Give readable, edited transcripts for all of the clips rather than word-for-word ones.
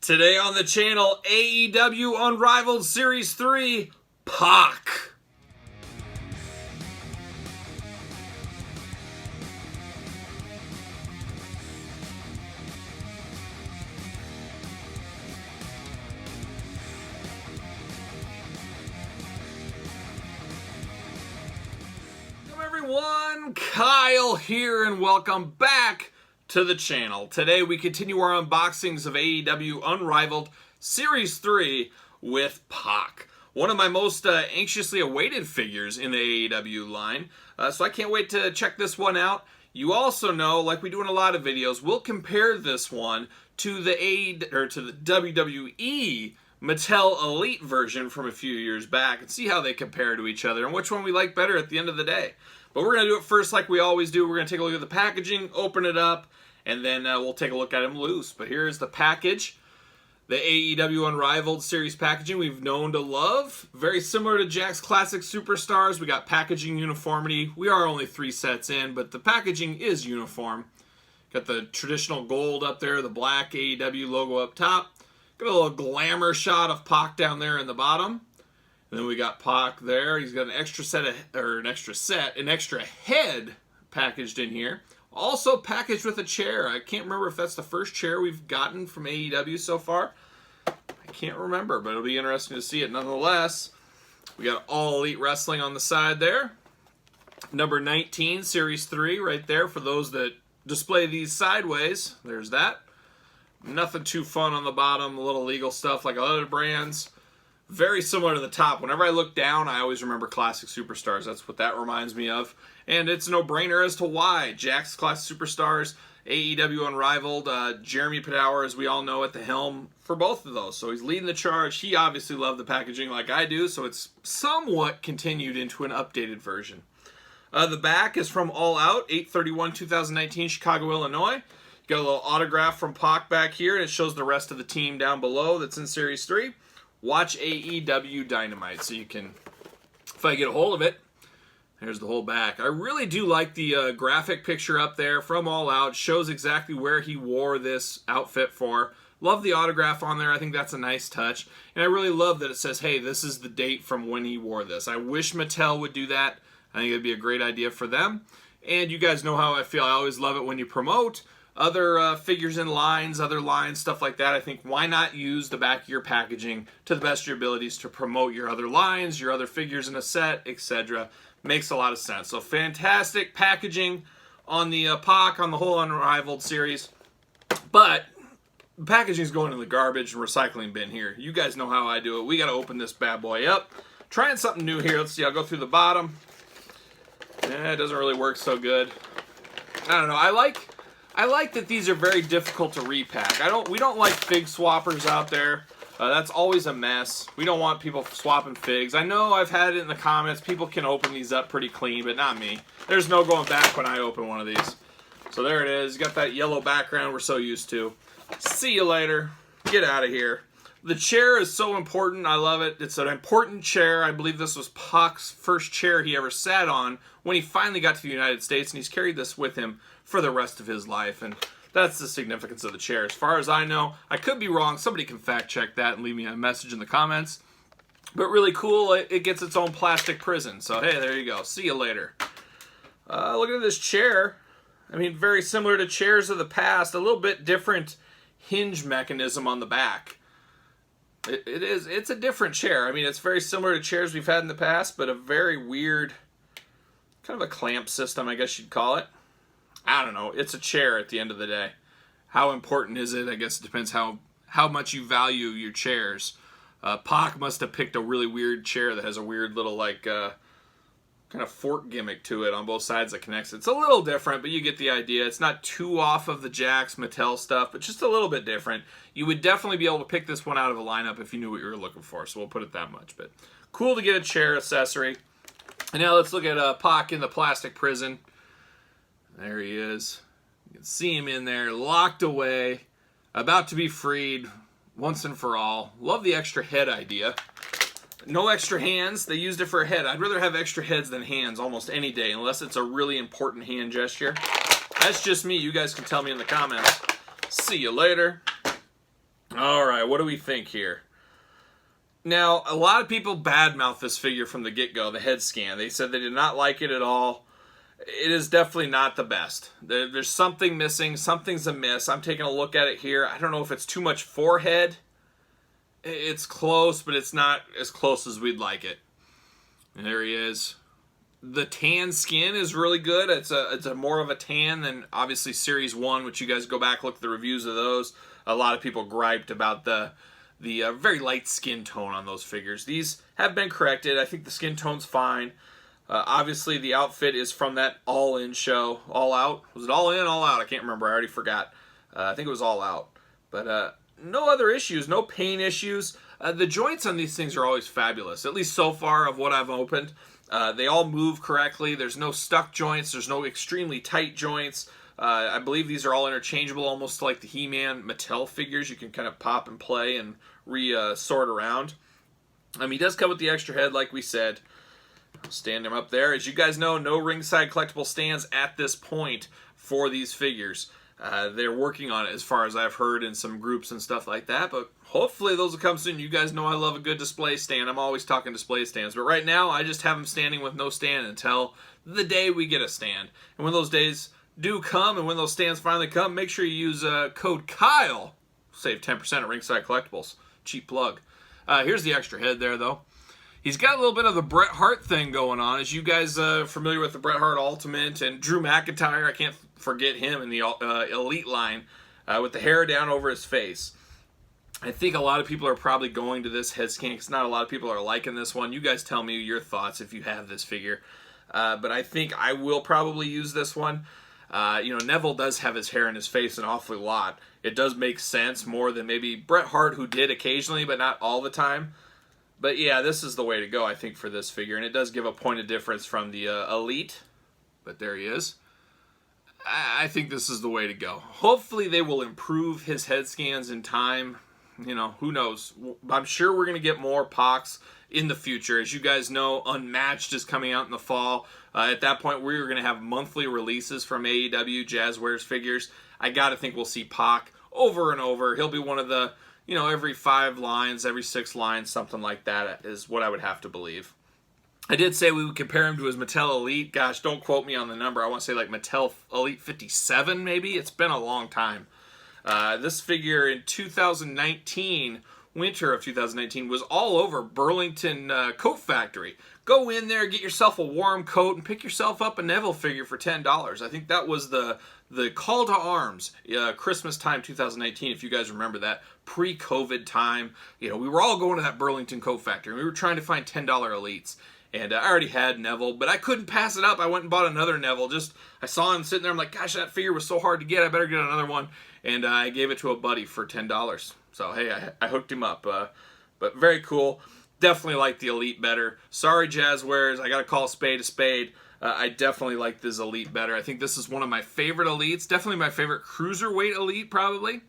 Today on the channel, AEW Unrivaled Series 3, PAC. Hello everyone, Kyle here and welcome back to the channel. Today we continue our unboxings of AEW Unrivaled Series 3 with PAC. One of my most anxiously awaited figures in the AEW line, so I can't wait to check this one out. You also know, like we do in a lot of videos, we'll compare this one to the WWE Mattel Elite version from a few years back and see how they compare to each other and which one we like better at the end of the day. But we're going to do it first like we always do. We're going to take a look at the packaging, open it up, and then we'll take a look at him loose. But here's the package. The AEW Unrivaled series packaging we've known to love. Very similar to Jack's Classic Superstars. We got packaging uniformity. We are only 3 sets in, but the packaging is uniform. Got the traditional gold up there, the black AEW logo up top. Got a little glamour shot of PAC down there in the bottom. And then we got PAC there. He's got an extra head packaged in here. Also packaged with a chair. I can't remember if that's the first chair we've gotten from AEW so far. I can't remember, but it'll be interesting to see it nonetheless. We got All Elite Wrestling on the side there. Number 19, Series 3, right there for those that display these sideways. There's that. Nothing too fun on the bottom. A little legal stuff like other brands. Very similar to the top. Whenever I look down, I always remember Classic Superstars. That's what that reminds me of. And it's a no-brainer as to why. Jack's Classic Superstars, AEW Unrivaled, Jeremy Padawer, as we all know, at the helm for both of those. So he's leading the charge. He obviously loved the packaging like I do, so it's somewhat continued into an updated version. The back is from All Out, 8/31/2019, Chicago, Illinois. Got a little autograph from PAC back here, and it shows the rest of the team down below that's in Series 3. Watch AEW Dynamite so you can, if I get a hold of it, there's the whole back. I really do like the graphic picture up there from All Out. Shows exactly where he wore this outfit for. Love the autograph on there. I think that's a nice touch. And I really love that it says, hey, this is the date from when he wore this. I wish Mattel would do that. I think it'd be a great idea for them. And you guys know how I feel. I always love it when you promote other figures in lines, other lines, stuff like that. I think why not use the back of your packaging to the best of your abilities to promote your other lines, your other figures in a set, etc. Makes a lot of sense. So fantastic packaging on the PAC, on the whole Unrivaled series. But the packaging is going in the garbage and recycling bin here. You guys know how I do it. We got to open this bad boy up. Trying something new here. Let's see. I'll go through the bottom. It doesn't really work so good. I don't know. I like that these are very difficult to repack. We don't like fig swappers out there. That's always a mess. We don't want people swapping figs. I know I've had it in the comments. People can open these up pretty clean, but not me. There's no going back when I open one of these. So there it is. You got that yellow background we're so used to. See you later. Get out of here. The chair is so important. I love it. It's an important chair. I believe this was PAC's first chair he ever sat on when he finally got to the United States, and he's carried this with him for the rest of his life. And that's the significance of the chair. As far as I know, I could be wrong. Somebody can fact check that and leave me a message in the comments. But really cool. It gets its own plastic prison. So, hey, there you go. See you later. Look at this chair. I mean, very similar to chairs of the past. A little bit different hinge mechanism on the back. It's a different chair. I mean, it's very similar to chairs we've had in the past, but a very weird, kind of a clamp system, I guess you'd call it. I don't know. It's a chair at the end of the day. How important is it? I guess it depends how much you value your chairs. PAC must have picked a really weird chair that has a weird little, like, kind of fork gimmick to it on both sides that connects it. It's a little different, but you get the idea. It's not too off of the Jack's Mattel stuff, but just a little bit different. You would definitely be able to pick this one out of a lineup if you knew what you were looking for, so we'll put it that much. But cool to get a chair accessory. And now let's look at PAC in the plastic prison. There he is. You can see him in there, locked away, about to be freed once and for all. Love the extra head idea. No extra hands. They used it for a head. I'd rather have extra heads than hands almost any day, unless it's a really important hand gesture. That's just me. You guys can tell me in the comments. See you later. All right, what do we think here? Now, a lot of people badmouth this figure from the get-go, the head scan. They said they did not like it at all. It is definitely not the best. There's something missing. Something's amiss. I'm taking a look at it here. I don't know if it's too much forehead. It's close, but it's not as close as we'd like it. And there he is. The tan skin is really good. It's a more of a tan than obviously Series 1, which you guys go back, look at the reviews of those. A lot of people griped about the very light skin tone on those figures. These have been corrected. I think the skin tone's fine. Obviously, the outfit is from that All-In show. All Out? Was it All In, All Out? I can't remember. I already forgot. I think it was All Out. But no other issues. No pain issues. The joints on these things are always fabulous, at least so far of what I've opened. They all move correctly. There's no stuck joints. There's no extremely tight joints. I believe these are all interchangeable, almost like the He-Man Mattel figures. You can kind of pop and play and sort around. He does come with the extra head, like we said. I'll stand him up there. As you guys know, no ringside collectible stands at this point for these figures. They're working on it, as far as I've heard in some groups and stuff like that, but hopefully those will come soon. You guys know I love a good display stand. I'm always talking display stands, but right now I just have them standing with no stand until the day we get a stand. And when those days do come, and when those stands finally come, make sure you use code Kyle. Save 10% at Ringside Collectibles. Cheap plug. Here's the extra head there, though. He's got a little bit of the Bret Hart thing going on. As you guys familiar with the Bret Hart Ultimate and Drew McIntyre, I can't forget him in the Elite line with the hair down over his face. I think a lot of people are probably going to this head scan because not a lot of people are liking this one. You guys tell me your thoughts if you have this figure. But I think I will probably use this one. Neville does have his hair in his face an awfully lot. It does make sense more than maybe Bret Hart, who did occasionally, but not all the time. But yeah, this is the way to go, I think, for this figure. And it does give a point of difference from the Elite. But there he is. I think this is the way to go. Hopefully they will improve his head scans in time. Who knows? I'm sure we're going to get more PACs in the future. As you guys know, Unmatched is coming out in the fall. At that point, we're going to have monthly releases from AEW Jazzwares figures. I got to think we'll see PAC over and over. He'll be one of the, every 5 lines, every 6 lines, something like that is what I would have to believe. I did say we would compare him to his Mattel Elite. Gosh, don't quote me on the number. I want to say like Mattel Elite 57, maybe. It's been a long time. This figure in 2019, winter of 2019, was all over Burlington Coat Factory. Go in there, get yourself a warm coat, and pick yourself up a Neville figure for $10. I think that was the call to arms, Christmas time 2019, if you guys remember that, pre-COVID time. We were all going to that Burlington Coat Factory. We were trying to find $10 Elites. And I already had Neville, but I couldn't pass it up. I went and bought another Neville. I saw him sitting there. I'm like, gosh, that figure was so hard to get. I better get another one. And I gave it to a buddy for $10. So, hey, I hooked him up. But very cool. Definitely like the Elite better. Sorry, Jazzwares. I got to call a spade a spade. I definitely like this Elite better. I think this is one of my favorite Elites. Definitely my favorite Cruiserweight Elite, probably.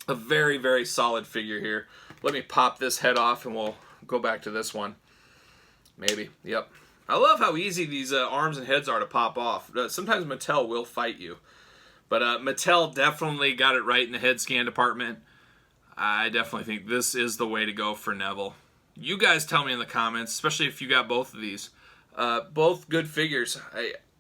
A very, very solid figure here. Let me pop this head off, and we'll go back to this one. Maybe. Yep. I love how easy these arms and heads are to pop off. Sometimes Mattel will fight you. But Mattel definitely got it right in the head scan department. I definitely think this is the way to go for Neville. You guys tell me in the comments, especially if you got both of these. Both good figures.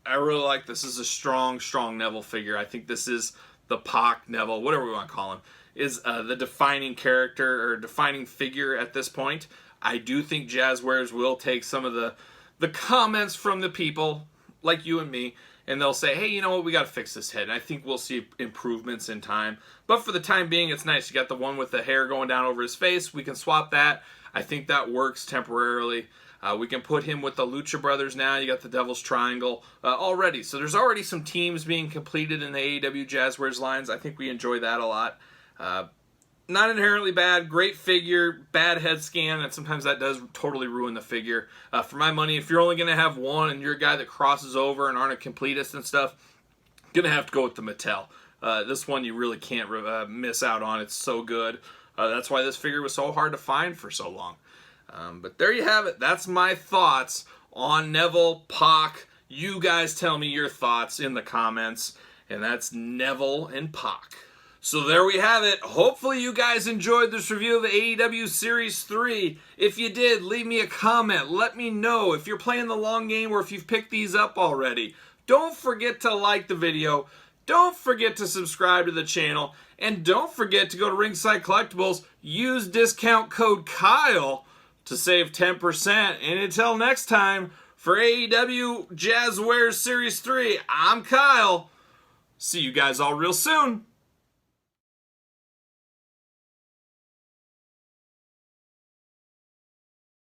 I really like this. This is a strong, strong Neville figure. I think this is the PAC Neville, whatever we want to call him, is the defining character or defining figure at this point. I do think Jazzwares will take some of the comments from the people, like you and me, and they'll say, hey, you know what, we got to fix this head. And I think we'll see improvements in time. But for the time being, it's nice. You got the one with the hair going down over his face. We can swap that. I think that works temporarily. We can put him with the Lucha Brothers now. You got the Devil's Triangle already. So there's already some teams being completed in the AEW Jazzwares lines. I think we enjoy that a lot. Not inherently bad, great figure, bad head scan, and sometimes that does totally ruin the figure. For my money, if you're only going to have one and you're a guy that crosses over and aren't a completist and stuff, going to have to go with the Mattel. This one you really can't miss out on. It's so good. That's why this figure was so hard to find for so long. But there you have it. That's my thoughts on Neville, PAC. You guys tell me your thoughts in the comments. And that's Neville and PAC. So there we have it. Hopefully you guys enjoyed this review of AEW Series 3. If you did, leave me a comment. Let me know if you're playing the long game or if you've picked these up already. Don't forget to like the video. Don't forget to subscribe to the channel. And don't forget to go to Ringside Collectibles. Use discount code Kyle to save 10%. And until next time, for AEW Jazzwares Series 3, I'm Kyle. See you guys all real soon.